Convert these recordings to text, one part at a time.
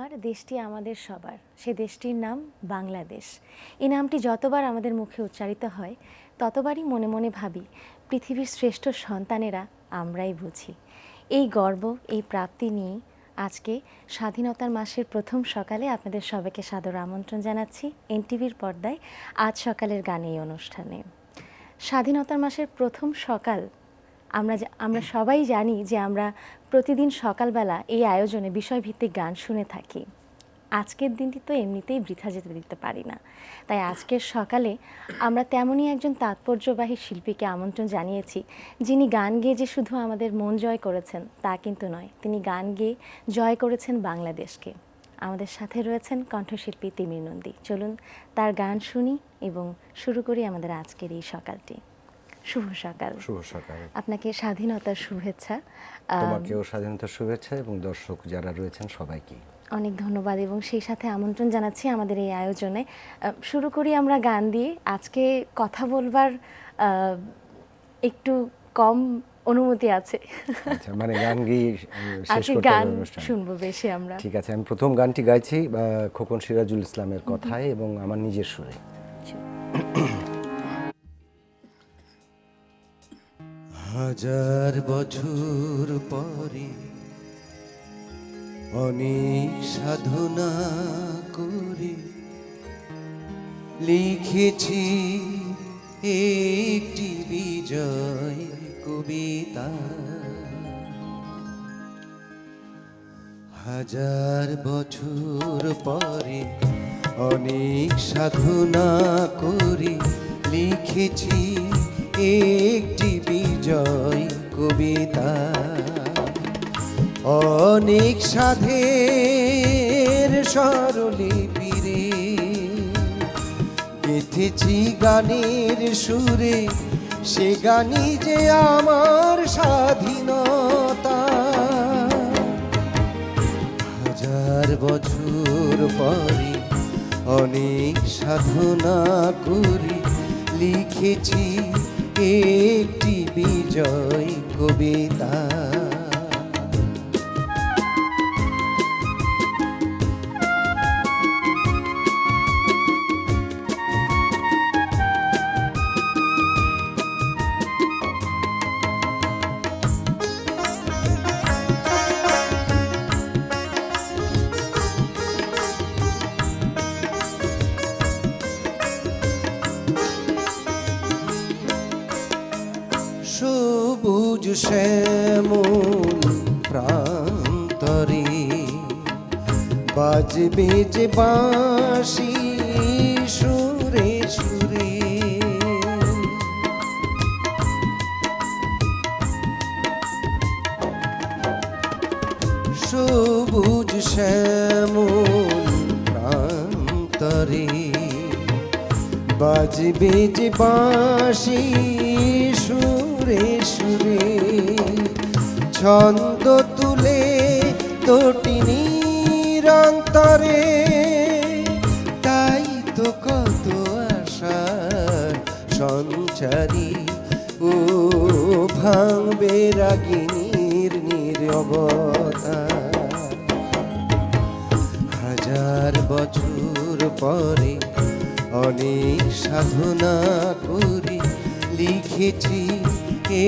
আমার, দেশটি আমাদের সবার, সে দেশটির নাম বাংলাদেশ। এই নামটি যতবার আমাদের মুখে উচ্চারিত হয় ততবারই মনে মনে ভাবি পৃথিবীর শ্রেষ্ঠ সন্তানেরা আমরাই বুঝি। এই গর্ব, এই প্রাপ্তি নিয়ে আজকে স্বাধীনতার মাসের প্রথম সকালে আপনাদের সবাইকে সাদর আমন্ত্রণ জানাচ্ছি এনটিভির পর্দায় আজ সকালের গান এই অনুষ্ঠানে। স্বাধীনতার মাসের প্রথম সকাল আমরা সবাই জানি যে আমরা প্রতিদিন সকালবেলা এই আয়োজনে বিষয়ভিত্তিক গান শুনে থাকি। আজকের দিনটি তো এমনিতেই বৃথা যেতে দিতে পারি না, তাই আজকের সকালে আমরা তেমনই একজন তাৎপর্যবাহী শিল্পীকে আমন্ত্রণ জানিয়েছি, যিনি গান গেয়ে যে শুধু আমাদের মন জয় করেছেন তা কিন্তু নয়, তিনি গান গেয়ে জয় করেছেন বাংলাদেশকে। আমাদের সাথে রয়েছেন কণ্ঠশিল্পী তিমির নন্দী। চলুন তার গান শুনি এবং শুরু করি আমাদের আজকের এই সকালটি। শুভ সকাল। শুভ সকাল। আপনাকে স্বাধীনতার শুভেচ্ছা। তোমাকেও স্বাধীনতার শুভেচ্ছা এবং দর্শক যারা রয়েছেন সবাইকে অনেক ধন্যবাদ এবং সেই সাথে আমন্ত্রণ জানাচ্ছি আমাদের এই আয়োজনে। শুরু করি আমরা গান দিয়ে। আজকে কথা বলবার একটু কম অনুমতি আছে। আচ্ছা, মানে গান গিয়ে শেষ করতে গান হবে অনুষ্ঠান। শুনবো বেশি আমরা। ঠিক আছে, আমি প্রথম গানটি গাইছি খোকন সিরাজুল ইসলামের কথায় এবং আমার নিজের সুরে। হাজার বছর পরে অনেক সাধনা করে লিখেছি একটি বিজয় কবিতা। হাজার বছর পরে অনেক সাধনা করে লিখেছি একটি বিজয় কবিতা। অনেক সাধের স্বরলিপিরে গেঁথেছি গানের সুরে, সে গানই যে আমার স্বাধীনতা। হাজার বছর পরে অনেক সাধনা করে লিখেছি একটি বিজয় কবিতা। সবুজ শ্যামল প্রান্তরে বাজবে যে বাঁশি সুরে সুরে। সবুজ শ্যামল প্রান্তরে বাজবে যে বাঁশি সুরে সুরে। ছন্দ তুলে তটিনীর অন্তরে, তাই তো কত আশার সঞ্চারী ও ভাঙবে রাগিনীর নীরবতা। হাজার বছর পরে অনেক সাধনা করে লিখেছি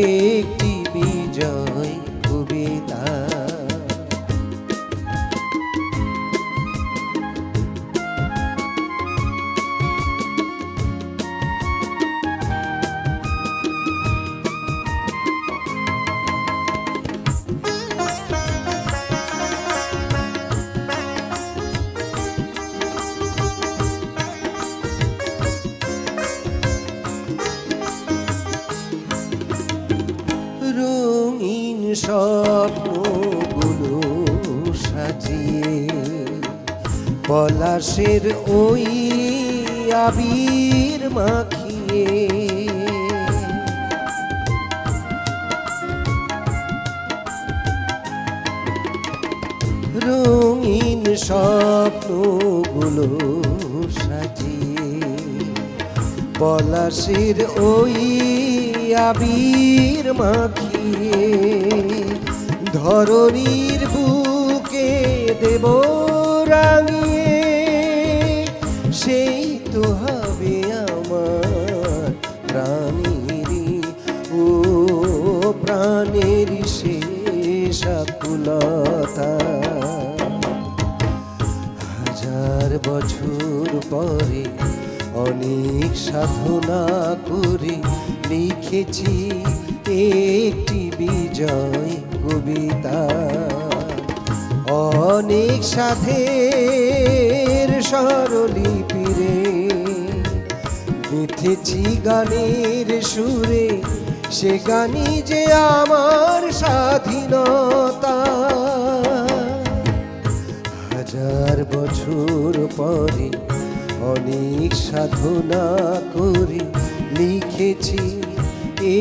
একটি বিজয় কবিতা। রঙিন স্বপ্নগুলো সাজিয়ে পলাশের ওই আবির মাখিয়ে রঙিন স্বপ্নগুলো সাজিয়ে পলাশের ওই আবির মাখিয়ে ধরণীর বুকে দেব রাঙিয়ে সেই তো হবে আমার প্রাণেরই ও প্রাণেরই শেষ আকুলতা। হাজার বছর পরে অনেক সাধনা করে লিখেছি একটি বিজয় কবিতা। অনেক সাধের স্বরলিপিরে গেঁথেছি গানের সুরে, সে গানই যে আমার স্বাধীনতা। হাজার বছর পরে অনেক সাধনা করে লিখেছি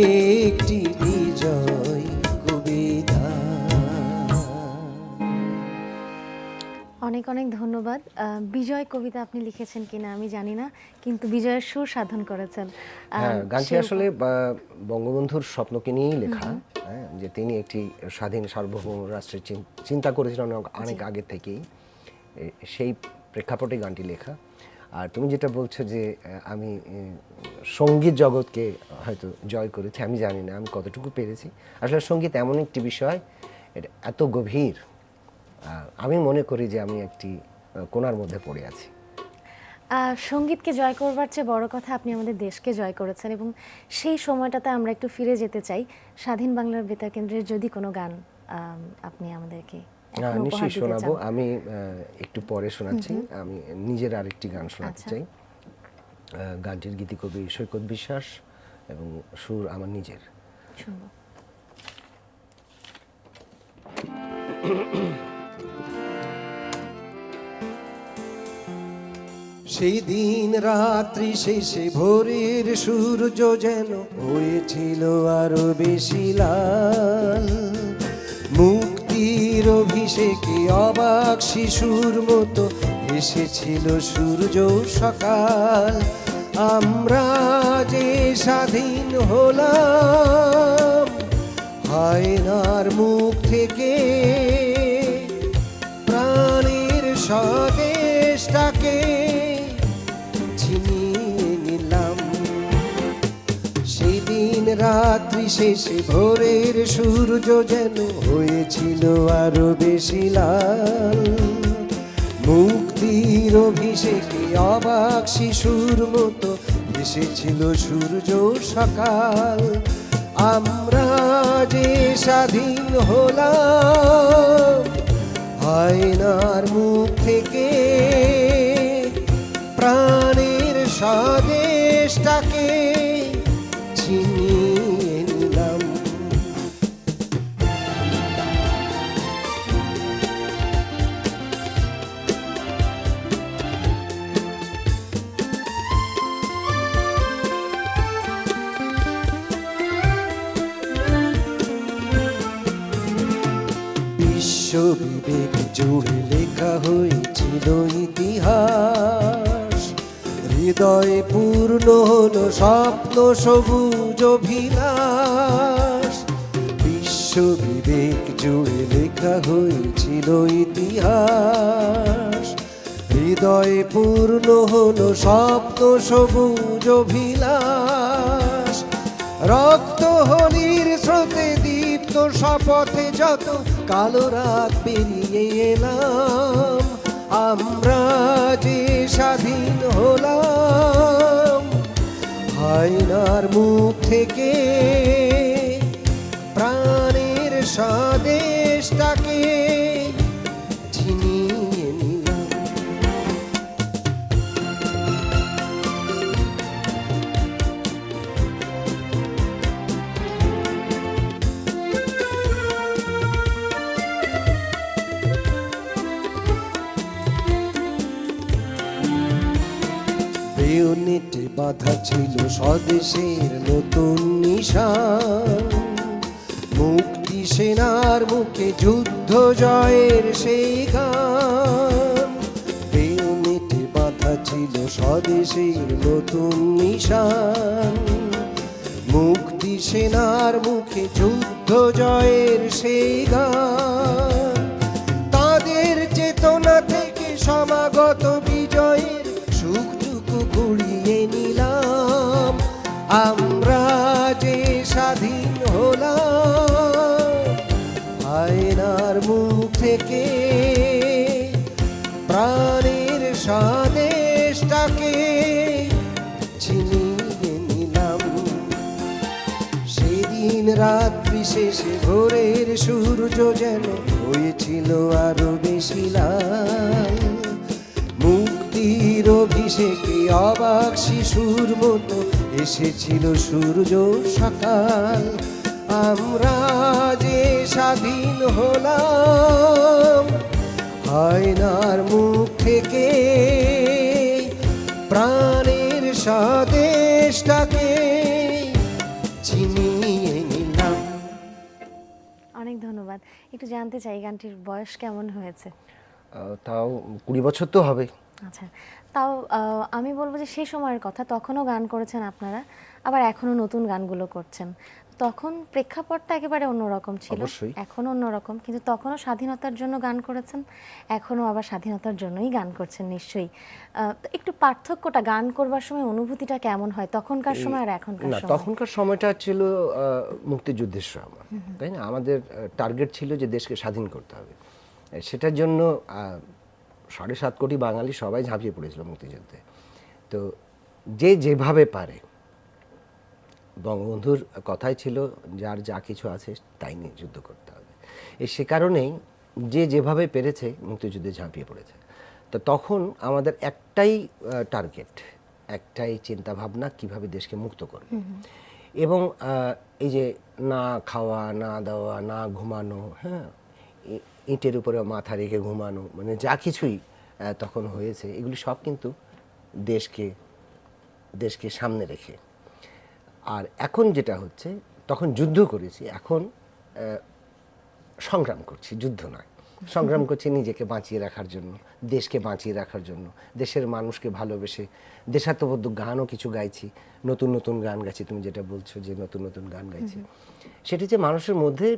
একটি বিজয় কবিতা। অনেক অনেক ধন্যবাদ। বিজয় কবিতা আপনি লিখেছেন কিনা আমি জানি না, কিন্তু বিজয়ের সুর সাধন করেছেন। হ্যাঁ, গানটি আসলে বঙ্গবন্ধুর স্বপ্নকে নিয়েই লেখা। হ্যাঁ, যে তিনি একটি স্বাধীন সার্বভৌম রাষ্ট্রের চিন্তা করেছিলেন অনেক আগে থেকেই, সেই প্রেক্ষাপটে গানটি লেখা। আর তুমি যেটা বলছো যে আমি সঙ্গীত জগৎকে হয়তো জয় করেছি, আমি জানি না আমি কতটুকু পেরেছি। আসলে সঙ্গীত এমন একটি বিষয়, এটা এত গভীর, আমি মনে করি যে আমি একটি কোণার মধ্যে পড়ে আছি। সঙ্গীতকে জয় করবার চেয়ে বড় কথা আপনি আমাদের দেশকে জয় করেছেন, এবং সেই সময়টাতে আমরা একটু ফিরে যেতে চাই। স্বাধীন বাংলার বেতার কেন্দ্রের যদি কোনো গান আপনি আমাদেরকে নিশ্চয়ই শোনাবো। আমি একটু পরে শোনাচ্ছি, আমি নিজের আরেকটি গান শোনাতে চাই। গানটির গীতিকবি সৈকত বিশ্বাস এবং সুর আমার নিজের। শুনবো। সেই দিন রাত্রি শেষে ভোরের সূর্য যেন হয়েছিল আরো বেশি লাল। মুক্তির অভিষেকে অবাক শিশুর মতো এসেছিল সূর্য সকাল। আমরা যে স্বাধীন হলাম হায়নার মুখ থেকে, প্রাণের স্বদেশটাকে ছিনিয়ে নিলাম। সেদিন রাত্রি শেষে ভোরের সূর্য যেন হয়েছিল আরো বেশি লাল। মুক্তির অভিষেকে অবাক শিশুর মতো এসেছিল সূর্য সকাল। আমরা যে স্বাধীন হলাম হায়নার মুখ থেকে, প্রাণের স্বদেশটাকে ছিনিয়ে নিলাম। বিশ্ববিবেক জুড়ে লেখা হয়েছিল ইতিহাস। হৃদয়ে পূর্ণ হলো স্বপ্ন সবুজ অভিলাষ। বিশ্ববিবেক জুড়ে লেখা হয়েছিল ইতিহাস। হৃদয়ে পূর্ণ হলো স্বপ্ন সবুজ অভিলাষ। রক্ত হোলির স্রোতে দীপ্ত শপথে যত কালো রাত পেরিয়ে এলাম। আমরা যে স্বাধীন হলাম হায়নার মুখ থেকে, প্রাণের স্বদেশটাকে ছিনিয়ে নিলাম। বেয়োনেটে বাঁধা ছিল স্বদেশের নতুন নিশান। মুক্তি সেনার মুখে যুদ্ধ জয়ের সেই গান। বেয়োনেটে বাঁধা ছিল স্বদেশের নতুন নিশান। মুক্তি সেনার মুখে যুদ্ধ জয়ের সেই গান। তাদের চেতনা থেকে সমাগত বিজয়ের সুখটুকু কুড়িয়ে নিলাম, আমরা যে স্বাধীন হলাম। আয়নার মুখ থেকে প্রাণের স্বদেশটাকে ছিনিয়ে নিলাম। সেদিন রাত্রি শেষে ভোরের সূর্য যেন হয়েছিল আরো বেশি লাল। মুক্তির অভিষেকে অবাক শিশুর মতো এসেছিল সূর্য সকাল। আমরা যে স্বাধীন হলাম, আয়নার মুখ থেকে প্রাণের স্বদেশটাকে ছিনিয়ে নিলাম। অনেক ধন্যবাদ। একটু জানতে চাই গানটির বয়স কেমন হয়েছে? তাও 20 বছর তো হবে। আচ্ছা, তাও আমি বলবো যে সেই সময়ের কথা, তখনও গান করেছেন আপনারা, আবার এখনও নতুন গানগুলো করছেন। তখন প্রেক্ষাপটটা একেবারে অন্যরকম ছিল, অবশ্যই। এখনও অন্যরকম, কিন্তু তখনও স্বাধীনতার জন্য গান করেছেন, এখনও আবার স্বাধীনতার জন্যই গান করছেন নিশ্চয়ই। তো একটু পার্থক্যটা, গান করবার সময় অনুভূতিটা কেমন হয় তখনকার সময় আর এখনকার না, সময়? তখনকার সময়টা ছিল মুক্তিযুদ্ধের সময়, তাই না? আমাদের টার্গেট ছিল যে দেশকে স্বাধীন করতে হবে। সেটার জন্য 7.5 কোটি বাঙালি সবাই ঝাঁপিয়ে পড়েছিল মুক্তিযুদ্ধে। তো যে যেভাবে পারে, বঙ্গবন্ধুর কথাই ছিল যার যা কিছু আছে তাই নিয়ে যুদ্ধ করতে হবে। সে কারণেই যে যেভাবে পেরেছে মুক্তিযুদ্ধে ঝাঁপিয়ে পড়েছে। তো তখন আমাদের একটাই টার্গেট, একটাই চিন্তা ভাবনা, কিভাবে দেশকে মুক্ত করবে। এবং এই যে না খাওয়া, না দেওয়া, না ঘুমানো, হ্যাঁ, ইটের উপরে মাথা রেখে ঘুমানো, মানে যা কিছুই তখন হয়েছে, এগুলি সব কিন্তু দেশকে সামনে রেখে। আর এখন যেটা হচ্ছে, তখন যুদ্ধ করেছি, এখন সংগ্রাম করছি, যুদ্ধ নয়। সংগ্রাম করছি নিজেকে বাঁচিয়ে রাখার জন্য, দেশকে বাঁচিয়ে রাখার জন্য, দেশের মানুষকে ভালোবেসে। দেশাত্মবোধক গানও কিছু গাইছি, নতুন নতুন গান গাইছি। তুমি যেটা বলছো যে নতুন নতুন গান গাইছি, সেটি যে মানুষের মধ্যে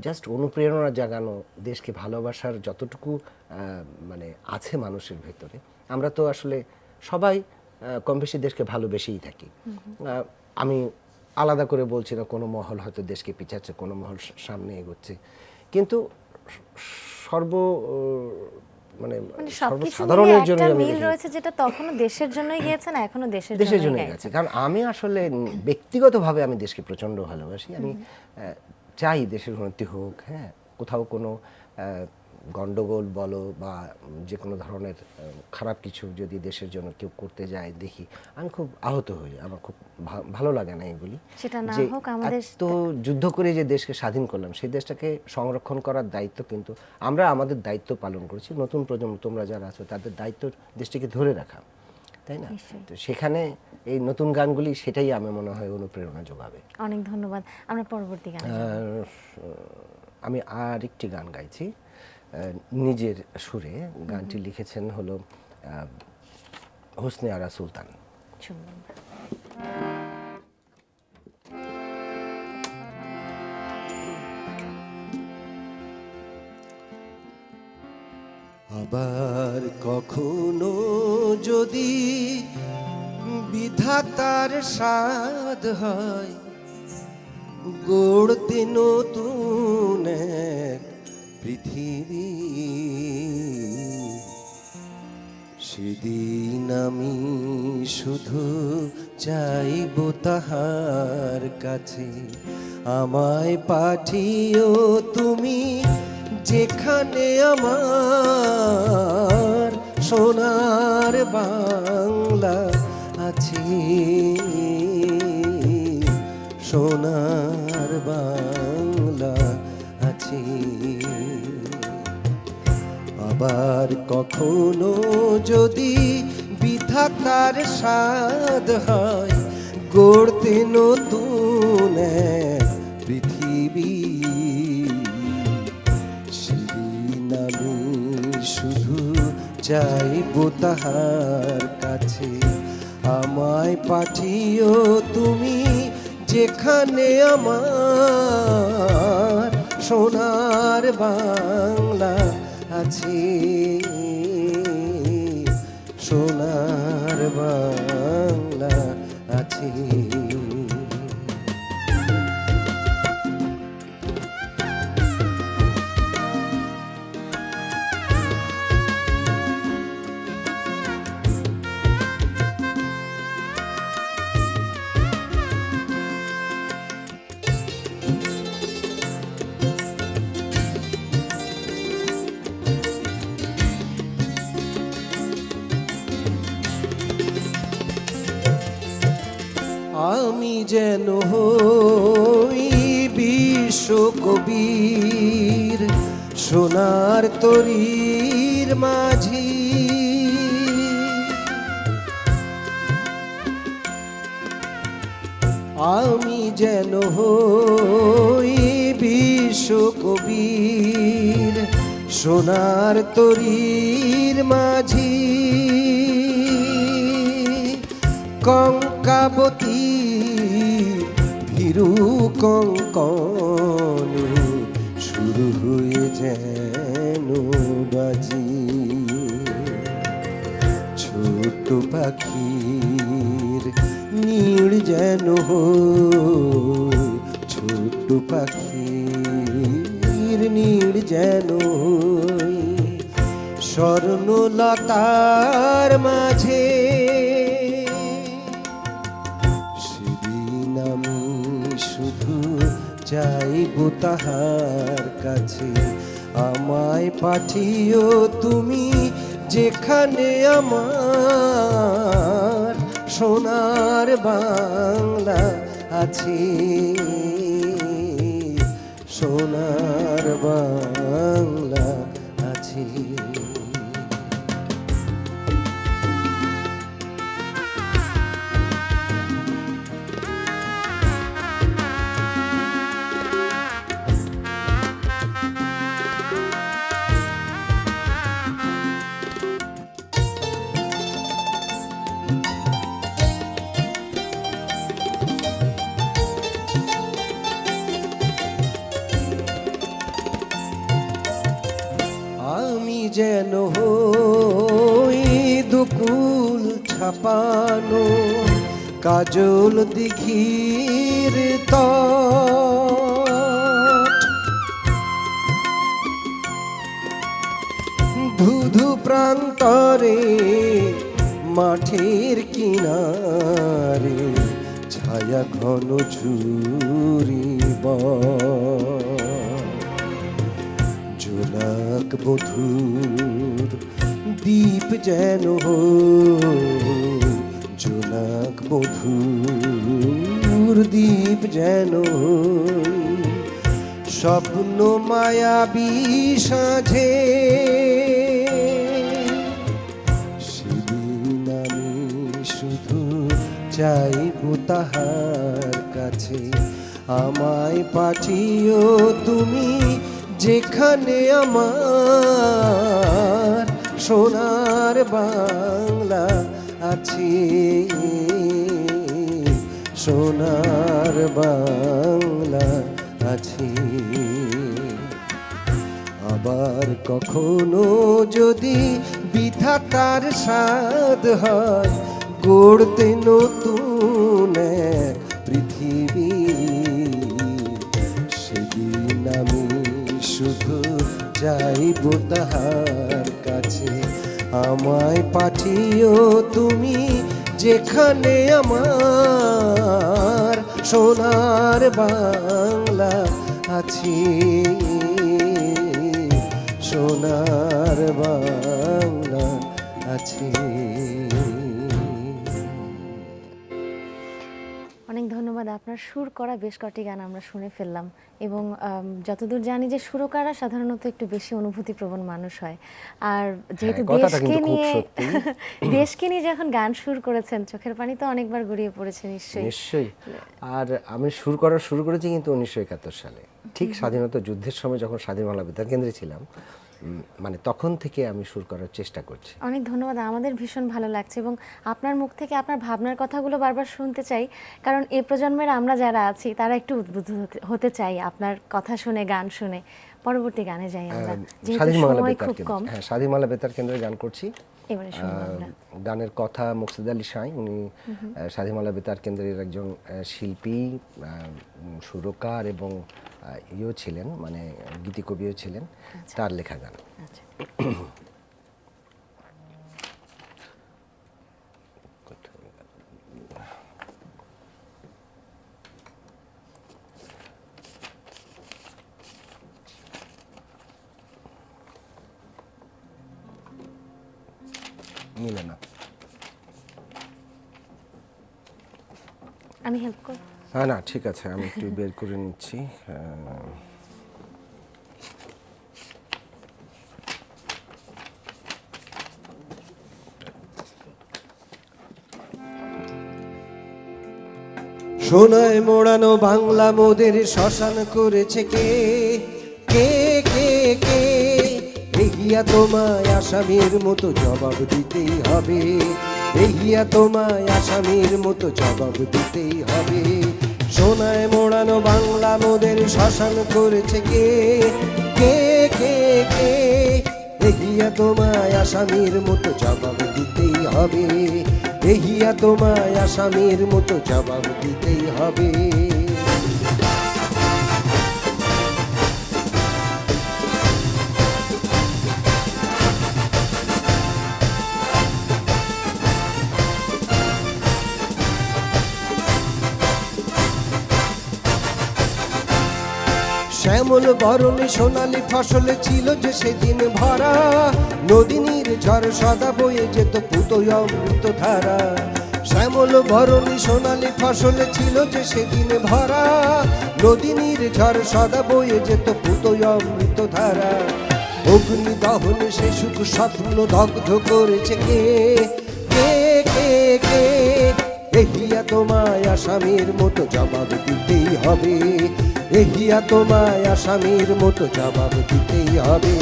জাস্ট অনুপ্রেরণা জাগানো, দেশকে ভালোবাসার যতটুকু মানে আছে মানুষের ভেতরে। আমরা তো আসলে সবাই কম বেশি দেশকে ভালোবেসেই থাকি। আমি আলাদা করে বলছি না, কোনো মহল হয়তো দেশকে পিছাচ্ছে, কোনো মহল সামনে এগোচ্ছে, কিন্তু মানে সর্বসাধারণের জন্য মিল রয়েছে, যেটা তখনও দেশের জন্যই গিয়েছেন, এখনো দেশের জন্য গেছে। কারণ আমি আসলে ব্যক্তিগতভাবে আমি দেশকে প্রচন্ড ভালোবাসি। আমি চাই দেশের উন্নতি হোক। হ্যাঁ, কোথাও কোনো গন্ডগোল বলো বা যে কোনো ধরনের খারাপ কিছু যদি দেশের জন্য কেউ করতে যায় দেখি, আমি খুব আহত হই। আমার খুব ভালো লাগে না এগুলি। সেটা না যে হোক, আমাদের তো যুদ্ধ করে যে দেশকে স্বাধীন করলাম, সেই দেশটাকে সংরক্ষণ করার দায়িত্ব কিন্তু আমরা আমাদের দায়িত্ব পালন করেছি। নতুন প্রজন্ম, তোমরা যারা আছো, তাদের দায়িত্ব দেশটিকে ধরে রাখা, তাই না? তো সেখানে এই নতুন গানগুলি সেটাই আমি মনে হয় অনুপ্রেরণা যোগাবে। অনেক ধন্যবাদ। আমরা পরবর্তী গান, আমি আর একটি গান গাইছি নিজের সুরে। গানটি লিখেছেন হলো হোসনে আরা সুলতান। শুনবেন। আবার কখনো যদি বিধাতার সাধ হয়, গড়তে নতুন এক পৃথিবী, সেদিন আমি শুধু চাইব তাহার কাছে, আমায় পাঠিও তুমি যেখানে আমার সোনার বাংলা আছে, সোনার বাংলা আছে। আবার কখনো যদি বিধাতার সাধ হয়, গড়তে নতুন এক পৃথিবী, সেদিন আমি শুধু চাইব তাহার কাছে, আমায় পাঠিও তুমি যেখানে আমার সোনার বাংলা আছে। সোনার বাংলা আছে। আমি যেন হই বিশ্বকবির সোনার তরীর মাঝি, আমি যেন হই বিশ্বকবির সোনার তরীর মাঝি। কঙ্কাবতী ভীরু কঙ্কনে শুরু হয়ে যেন বাজি, ছোট পাখির নীড় যেন হই, ছোট পাখির নীড় যেন হই স্বর্ণলতার মাঝে। সেদিন আমি শুধু চাইব তাহার কাছে, আমায় পাঠিও তুমি যেখানে আমার সোনার বাংলা আছে, সোনার বাংলা আছে। আমি যেন হই দুকুল ছাপানো কাজল দিঘির তট, ধুধু প্রান্তরে মাঠের কিনারে ছায়া ঘন ঝুরি জোনাক বধুর দ্বীপ যেন হই, জোনাক বধুর দ্বীপ যেন হই স্বপ্ন মায়াবী সাঁঝে। সেদিন আমি শুধু চাইব তাহার কাছে, আমায় পাঠিও তুমি যেখানে আমার সোনার বাংলা আছে, সোনার বাংলা আছে। আবার কখনো যদি বিধাতার সাধ হয় গড়তে নতুন এক পৃথিবী, সেদিন আমি শুধু যাইব তাহার কাছে, আমায় পাঠিও তুমি যেখানে আমার সোনার বাংলা আছে, সোনার বাংলা আছে। অনেক ধন্যবাদ। আপনার সুর করা বেশ কটি গান আমরা শুনে ফেললাম এবং যতদূর জানি যে সুরকাররা সাধারণত একটু বেশি অনুভূতিপ্রবণ মানুষ হয়, আর যেহেতু দেশকে নিয়ে যখন গান সুর করেছেন চোখের পানি তো অনেকবার গড়িয়ে পড়েছে নিশ্চয়ই। নিশ্চয়ই। আর আমি সুর করা শুরু করেছি কিন্তু 1971 সালে, ঠিক স্বাধীনতা যুদ্ধের সময় যখন স্বাধীন বাংলা বেতার কেন্দ্রে ছিলাম, মানে তখন থেকে আমি সুর করার চেষ্টা করছি। অনেক ধন্যবাদ, আমাদের ভীষণ ভালো লাগছে এবং আপনার মুখ থেকে আপনার ভাবনার কথাগুলো বারবার শুনতে চাই, কারণ এই প্রজন্মের আমরা যারা আছি তারা একটু উদ্বুদ্ধ হতে চাই আপনার কথা শুনে, গান শুনে। পরবর্তী গানে যাই আমরা, যেহেতু সময় খুব কম। হ্যাঁ, স্বাধীন বাংলা বেতার কেন্দ্রে গান করছি। এবারে শুনবো আমরা। গানের কথা মুকসিদ আলী শাহ, উনি স্বাধীনমালা বেতার কেন্দ্রের একজন শিল্পী, সুরকার এবং ইয়েও ছিলেন, মানে গীতিকবিও ছিলেন। তার লেখা গান। আচ্ছা। মিলে না। আমি হেল্প করব। হ্যাঁ, না ঠিক আছে, আমি একটু বের করে নিচ্ছি। সোনায় মোড়ানো বাংলা মোদের শ্মশান করেছে কে কে কে কে দেখিয়া তোমায় আসামির মতো জবাব দিতেই হবে, দেখিয়া তোমায় আসামির মতো জবাব দিতেই হবে। সোনায় মোড়ানো বাংলা মোদের শ্মশান করেছে কে কে কে কে দেখিয়া তোমায় আসামির মতো জবাব দিতেই হবে, দেখিয়া তোমায় আসামির মতো জবাব দিতেই হবে। শ্যামল বরণে সোনালি ফসলে ছিল যে সেদিন ভরা, নদিনীর ঝড় সদা বয়ে যেত পুতোয় অমৃত ধারা। শ্যামল বরণে সোনালি ফসলে ছিল যে সেদিন ভরা, নদিনীর ঝড় সদা বয়ে যেত পুতোয় অমৃত ধারা। অগ্নি দহনে সে সুখ স্বপ্ন দগ্ধ করেছে কে কে কে কে দেখিয়া তোমায় আসামির মতো জবাব দিতেই হবে, দেখিয়া তোমায় আসামির মতো জবাব দিতেই হবে।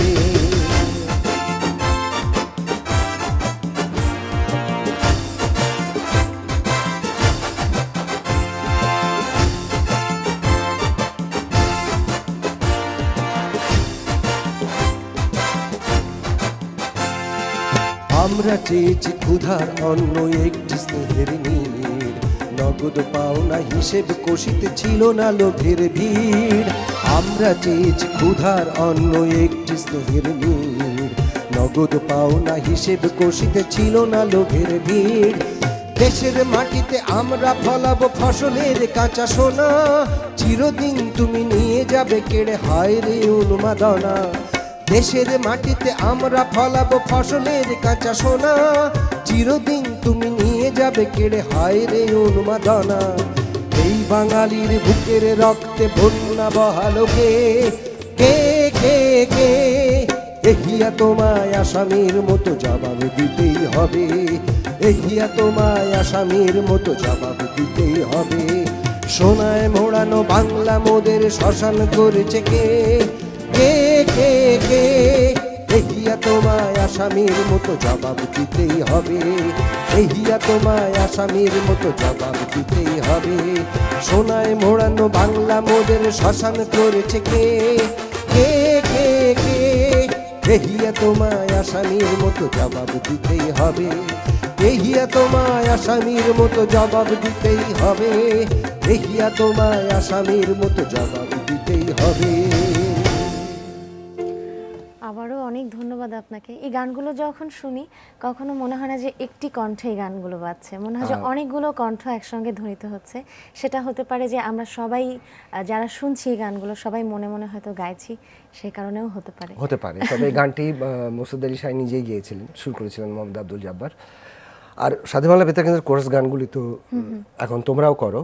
আমরা চেয়েছি ক্ষুধার অন্ন একটি স্নেহের নীড়, নগদ পাওনা হিসেব কষিতে ছিল না লোভের ভিড়। আমরা চেয়েছি ক্ষুধার অন্ন একটি স্নেহের নীড়, নগদ পাওনা হিসেব কষিতে ছিল না লোভের ভিড়। দেশের মাটিতে আমরা ফলাবো ফসলের কাঁচা সোনা, চিরদিন তুমি নিয়ে যাবে কেড়ে, হায় রে উন্মাদনা। দেশের মাটিতে আমরা ফলাবো ফসলের কাঁচা সোনা, চিরদিন তুমি নিয়ে যাবে কেড়ে, হায় রে উন্মাদনা। এই বাঙালির বুকের রক্তে বন্যা বহালো কে কে কে কে দেখিয়া তোমায় আসামির মতো জবাব দিতেই হবে, দেখিয়া তোমায় আসামির মতো জবাব দিতেই হবে। সোনায় মোড়ানো বাংলা মোদের শ্মশান করেছে কে কে কে কে দেখিয়া তোমায় আসামির মতো জবাব দিতেই হবে, দেখিয়া তোমায় আসামির মতো জবাব দিতেই হবে। সোনায় মোড়ানো বাংলা মোদের শ্মশান করেছে কে কে কে কে দেখিয়া তোমায় আসামির মতো জবাব দিতেই হবে, দেখিয়া তোমায় আসামির মতো জবাব দিতেই হবে, দেখিয়া তোমায় আসামির মতো জবাব দিতেই হবে। আবারও অনেক ধন্যবাদ আপনাকে। এই গানগুলো যখন শুনি কখনো মনে হয় না যে একটি কণ্ঠে এই গানগুলো বাজছে, মনে হয় যে অনেকগুলো কণ্ঠ একসঙ্গে ধ্বনিত হচ্ছে। সেটা হতে পারে যে আমরা সবাই যারা শুনছি এই গানগুলো সবাই মনে মনে হয়তো গাইছি, সেই কারণেও হতে পারে। হতে পারে, তবে এই গানটি মুকসিদ আলী শাহ নিজেই গিয়েছিলেন, সুর করেছিলেন মোহাম্মদ আব্দুল জব্বার। আর স্বাধীনমালা বেতার কেন্দ্রের কোরাস গানগুলি তো এখন তোমরাও করো।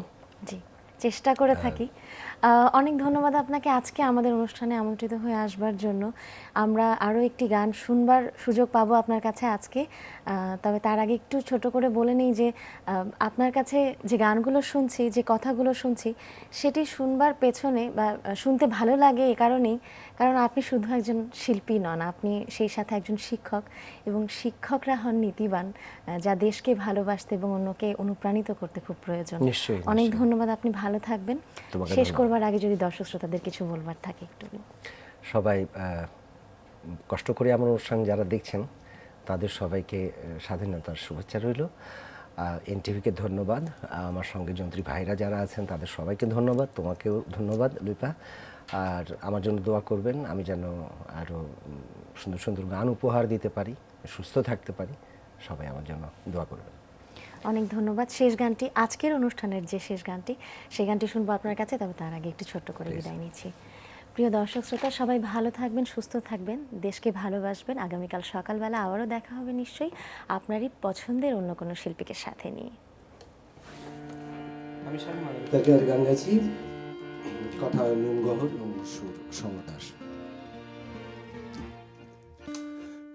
জি, চেষ্টা করে থাকি। অনেক ধন্যবাদ আপনাকে আজকে আমাদের অনুষ্ঠানে আমন্ত্রিত হয়ে আসবার জন্য। আমরা আরও একটি গান শুনবার সুযোগ পাবো আপনার কাছে আজকে, তবে তার আগে একটু ছোট করে বলে নিই যে আপনার কাছে যে গানগুলো শুনছি, যে কথাগুলো শুনছি, সেটি শুনবার পেছনে বা শুনতে ভালো লাগে এ কারণেই, কারণ আপনি শুধু একজন শিল্পী নন, আপনি সেই সাথে একজন শিক্ষক, এবং শিক্ষকরা হন নীতিবান, যা দেশকে ভালোবাসতে এবং অন্যকে অনুপ্রাণিত করতে খুব প্রয়োজন। নিশ্চয়ই, অনেক নিশ্চয়ই। ধন্যবাদ, আপনি ভালো থাকবেন। শেষ করবার আগে যদি দর্শক শ্রোতাদের কিছু বলবার থাকে একটু। সবাই কষ্ট করে আমার অনুষ্ঠান যারা দেখছেন তাদের সবাইকে স্বাধীনতার শুভেচ্ছা রইল। এনটিভিকে ধন্যবাদ, আমার সঙ্গে যন্ত্রী ভাইরা যারা আছেন তাদের সবাইকে ধন্যবাদ, তোমাকেও ধন্যবাদ লিপা। আর আমার জন্য দোয়া করবেন, আমি যেন আরও সুন্দর সুন্দর গান উপহার দিতে পারি, সুস্থ থাকতে পারি। সবাই আমার জন্য দোয়া করবেন। অনেক ধন্যবাদ। শেষ গানটি, আজকের অনুষ্ঠানের যে শেষ গানটি, সেই গানটি শুনবো আপনার কাছে, তবে তার আগে একটু ছোট্ট করে বিদায় নিচ্ছি। প্রিয় দর্শক শ্রোতা, সবাই ভালো থাকবেন, সুস্থ থাকবেন, দেশকে ভালোবাসবেন। আগামীকাল সকালবেলা আবারও দেখা হবে নিশ্চয়ই আপনারই পছন্দের অন্য কোনো শিল্পীকে সাথে নিয়ে। আমি তাকে আর গান গাইছি, কথা নুন গহর এবং সুর সমদাস।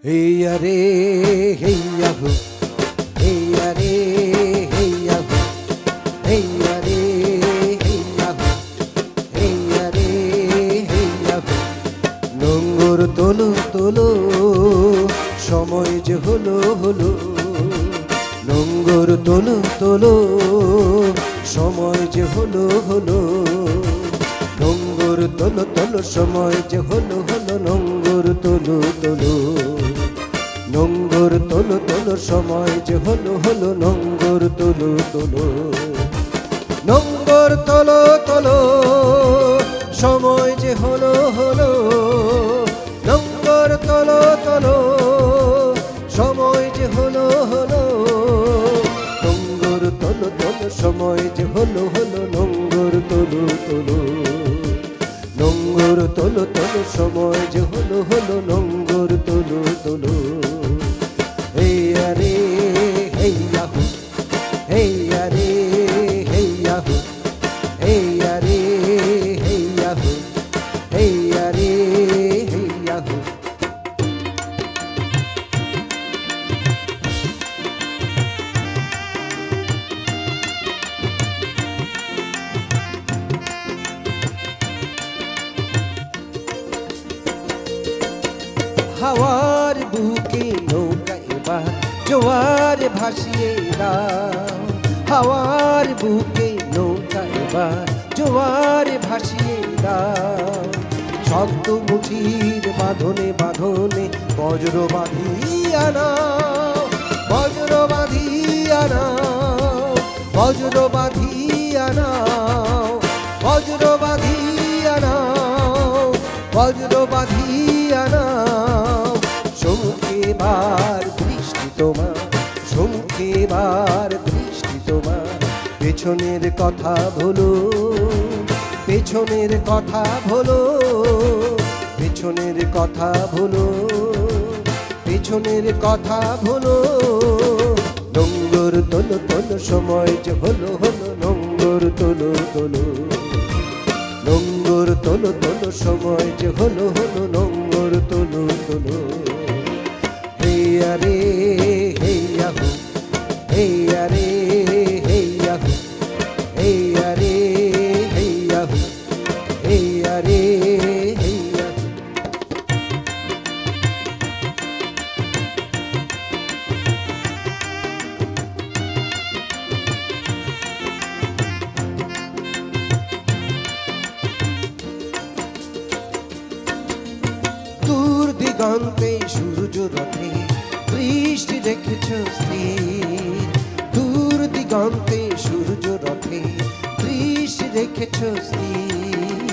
হেইয়া রে হেইয়া হো, হেইয়া রে হেইয়া হো, হেইয়া রে হেইয়া হো, হেইয়া রে হেইয়া হো। নোংর তোলো তোলো, সময় যে হলো হলো। নোংর তোলো তোলো, সময় যে হলো হলো। নোংর তোলো তোলো, সময় যে হলো হলো। নোংর তোলো তোলো, নোংর তোলো তোলো, সময় যে হলো হলো। নোংর তোলো তোলো, নোংর তোলো তোলো, সময় যে হলো হলো। নোংর তোলো তোলো, সময় যে হলো হলো। নোংর তোলো তোলো, সময় যে হলো হলো। নোংর তোলো তোলো, নোংর তোলো তোলো, সময় যে হলো হলো। নোংর তোলো তোলো। হেইয়া রে হেইয়া হো, হেইয়া রে হেইয়া হো, হেইয়া রে হেইয়া হো, হেইয়া রে হেইয়া হো। হাওয়ার বুকে নৌকা এবার জোয়ার ভাসিয়ে দাও। হাওয়ার বুকে নৌকা এবার জোয়ার ভাসিয়ে দাও। শক্ত মুঠির বাঁধনে বাঁধনে বজ্র বাঁধিয়া নাও, বজ্র বাঁধিয়া নাও, বজ্র বাঁধিয়া নাও, বজ্র বাঁধিয়া নাও, বজ্র বাঁধিয়া নাও। সম্মুখে বার দৃষ্টি তোমার, সম্মুখে বার দৃষ্টি তোমার। পেছনের কথা ভুলো, পেছনের কথা ভুলো, পেছনের কথা ভুলো, পেছনের কথা ভুলো। নোংর তোলো তোলো, সময় যে হলো হলো। নোংর তোলো তোলো, নোংর তোলো তোলো, সময় যে হলো হলো। নোংর তোলো তোলো। হেইয়া রে হেইয়া হো, হেইয়া রে হেইয়া হো, হেইয়া রে হেইয়া হো, হেইয়া রে হেইয়া হো। দূর দিগন্তে সূর্য রথে দৃষ্টি রেখেছ স্থির। দূর দিগন্তে সূর্য রথে দৃষ্টি রেখেছ স্থির।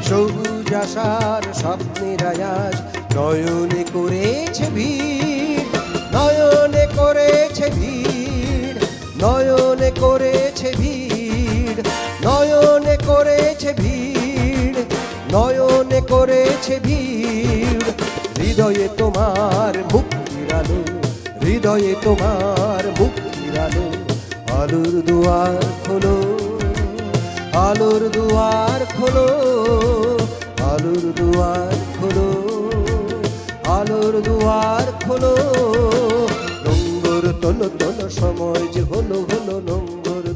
সবুজ আশার স্বপ্নের আয়াজ নয়নে করেছে ভিড়, নয়নে করেছে ভিড়, নয়নে করেছে ভিড়, নয়নে করেছে ভিড়, নয়নে করেছে ভিড়। হৃদয়ে তোমার মুক্তির আলো, হৃদয়ে তোমার মুক্তির আলো। আলোর দুয়ার খোলো, আলোর দুয়ার খোলো, আলোর দুয়ার খোলো, আলোর দুয়ার খোলো। নোংর তোলো তোলো, সময় যে হলো হলো। নোংর